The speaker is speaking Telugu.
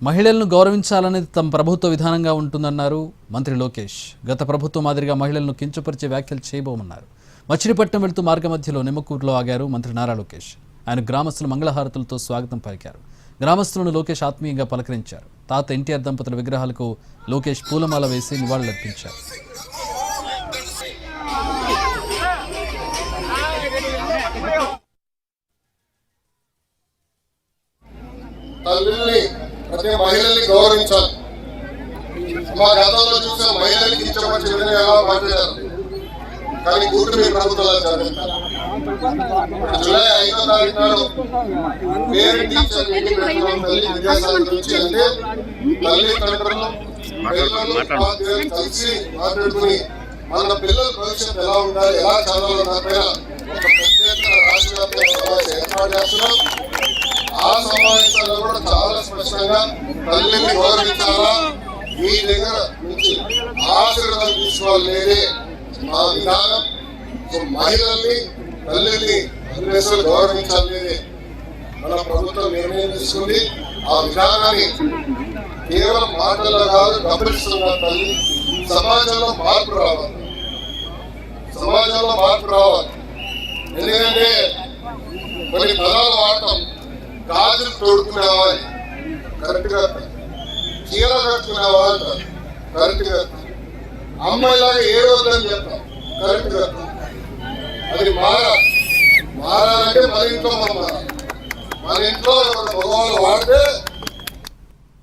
మహిళలను గౌరవించాలనేది తమ ప్రభుత్వ విధానంగా ఉంటుందన్నారు మంత్రి లోకేష్. గత ప్రభుత్వం మాదిరిగా మహిళలను కించపరిచే వ్యాఖ్యలు చేయబోమన్నారు. మచిలీపట్నం వెళ్తూ మార్గమధ్యలో నిమ్మకూరులో ఆగారు మంత్రి నారా లోకేష్. ఆయన గ్రామస్తులు మంగళహారతులతో స్వాగతం పలికారు. గ్రామస్తులను లోకేష్ ఆత్మీయంగా పలకరించారు. తాత ఎన్టీఆర్ దంపతుల విగ్రహాలకు లోకేష్ పూలమాల వేసి నివాళులర్పించారు. ప్రతి మహిళల్ని గౌరవించాలి. మా గతంలో చూసిన మహిళల్ని కించపరిచే విధంగా ఎలా మాట్లాడారు, కానీ కూటమి ప్రభుత్వాలు జరుగుతారు. జూలై 5వ తారీఖు నాడు పేరెంట్ టీచర్ మీటింగ్ పెట్టుకున్నాం. తల్లి విదేశాల నుంచి అంటే తల్లిదండ్రులు పిల్లలు కలిసి మాట్లాడుకుని మన పిల్లల భవిష్యత్తు ఎలా ఉండాలి, ఎలా చదవాలి దానిపైన ఒక ప్రత్యేక రాష్ట్ర వ్యాప్తంగా సమావేశం ఏర్పాటు చేస్తున్నాం. ఆ సమావేశాల్లో కూడా చాలా స్పష్టంగా తల్లిని గౌరవించాలా, మీ దగ్గర నుంచి ఆశీర్వాదం తీసుకోవాలనేదే మా విధానం. మహిళల్ని తల్లిని అన్వేషణ గౌరవించాలనేదే మన ప్రభుత్వం నిర్ణయం తీసుకుంది. ఆ విధానాన్ని కేవలం మాటల్లో కాదు గమనిస్తున్న తల్లి సమాజంలో మార్పు రావాలి. ఎందుకంటే కొన్ని పదాలు వాడటం, గాజులు తోడుకునేవాళ్ళు కరెక్ట్గా, చీర కట్టుకునేవాళ్ళు కరెక్ట్గా, అమ్మాయిలాగా ఏడవద్దని చెప్తాం కరెక్ట్గా. అది మారాలంటే మన ఇంట్లో మనం మారాలి. మన ఇంట్లో మగవాళ్ళు వాడితే